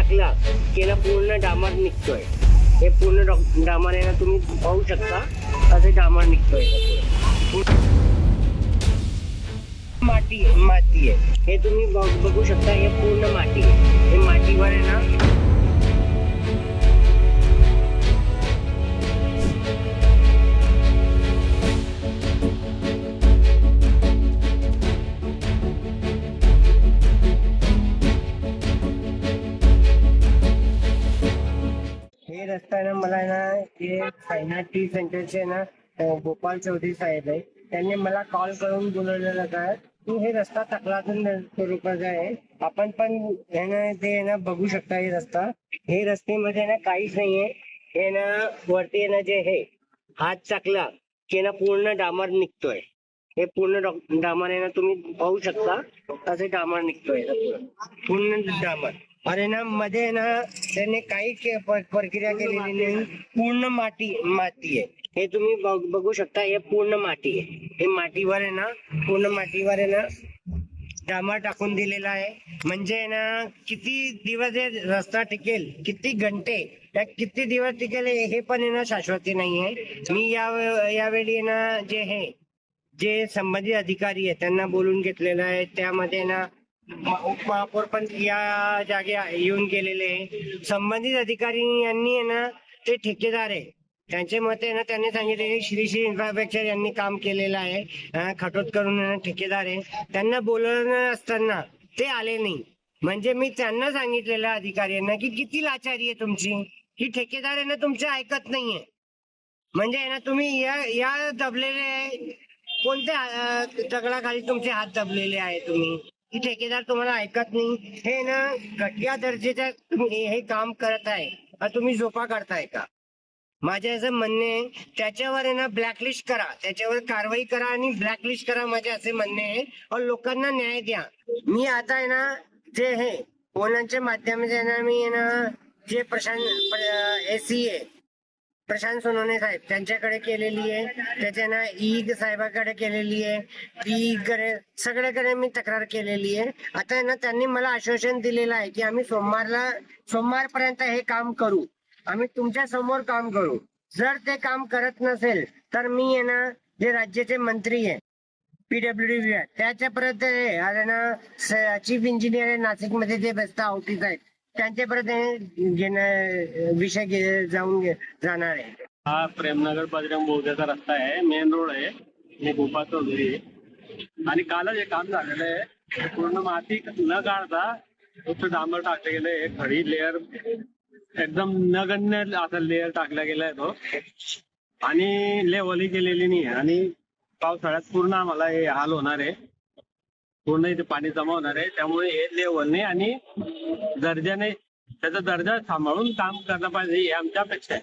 टाकला की ना पूर्ण डांबर निघतोय. हे पूर्ण डांबर आहे ना, तुम्ही पाहू शकता असे डांबर निघतोय. माती माती आहे, हे तुम्ही बघू शकता. हे पूर्ण माती आहे. हे मातीवर आहे ना हे रस्ता आहे ना, मला आहे ना हे साईनाथ टी सेंटरचे ना गोपाल चौधरी साहेब आहे, त्यांनी मला कॉल करून बोलवलेलं काय की हे रस्ता तकलातून स्वरूपाचा आहे. आपण पण हे ना ते ना बघू शकता. हे रस्ता, हे रस्त्यामध्ये ना काहीच नाहीये. हे ना वरती ना जे हे हात टाकला की ना पूर्ण डांबर निघतोय. हे पूर्ण डांबर आहे ना, तुम्ही पाहू शकता असे डांबर निघतोय पूर्ण डांबर. अरे ना मध्ये ना त्याने काही प्रक्रिया केलेली नाही. पूर्ण माती माती आहे. हे तुम्ही बघू शकता. हे पूर्ण माती आहे. हे मातीवर आहे ना, पूर्ण मातीवर आहे ना डांबर टाकून दिलेला आहे. म्हणजे ना किती दिवस हे रस्ता टिकेल, किती घंटे, त्या किती दिवस टिकेल हे पण आहे ना शाश्वती नाहीये. मी यावेळी ना जे संबंधित अधिकारी आहे त्यांना बोलून घेतलेलं आहे. त्यामध्ये ना उपमहापौर पण या जागे येऊन गेलेले आहे. संबंधित अधिकारी यांनी आहे ना, ते ठेकेदार आहे त्यांचे मते ना, त्यांनी सांगितले की श्री इन्फ्रास्ट्रक्चर यांनी काम केलेलं आहे. खटोत करून ठेकेदार आहे, त्यांना बोलवलं असताना ते आले नाही. म्हणजे मी त्यांना सांगितलेलं अधिकाऱ्यांना की किती लाचारी आहे तुमची, की ठेकेदार आहे ना तुमचे ऐकत नाहीये. म्हणजे ना तुम्ही या दबलेले कोणत्या दगडाखाली तुमचे हात दबलेले आहे तुम्ही, की ठेकेदार तुम्हाला ऐकत नाही. हे ना घटिया दर्जाचं तुम्ही हे काम करत आहे, तुम्ही झोपा काढताय का? माझे असं म्हणणे आहे, त्याच्यावर आहे ना ब्लॅकलिस्ट करा, त्याच्यावर कारवाई करा आणि ब्लॅकलिस्ट करा. माझे असे म्हणणे आहे. और लोकांना न्याय द्या. मी आता आहे ना जे हे फोनांच्या माध्यमाचे ना मी आहे ना जे एसी आहे प्रशांत सोनवणे साहेब त्यांच्याकडे केलेली आहे. त्याच्या ना साहेबाकडे केलेली आहे. सगळ्याकडे मी तक्रार केलेली आहे. आता आहे ना त्यांनी मला आश्वासन दिलेलं आहे की आम्ही सोमवारपर्यंत हे काम करू, आम्ही तुमच्या समोर काम करू. जर ते काम करत नसेल तर मी आहे ना जे राज्याचे मंत्री आहे PWD विभाग त्याच्यापर्यंत आहे ना चीफ इंजिनियर आहे नाशिक मध्ये जे बेस्ता ऑफिस आहेत त्यांच्यापर्यंत विषय जाणार आहे. हा प्रेमनगर बजरंग बोगद्याचा रस्ता आहे, मेन रोड आहे आणि गोपाळ चौधरी आहे. आणि कालच हे काम झालेलं आहे. पूर्ण माती न काढता फक्त डांबर टाकले गेले. खडी लेअर एकदम नगण्य असा लेअर टाकला गेलाय तो, आणि लेवलही केलेली नाही. आणि पावसाळ्यात पूर्ण आम्हाला हे हाल होणार आहे. पूर्ण इथे पाणी जमा होणार आहे. त्यामुळे हे लेवलने आणि दर्जाने त्याचा दर्जा सांभाळून काम करणं पाहिजे ही आमच्या अपेक्षा आहे.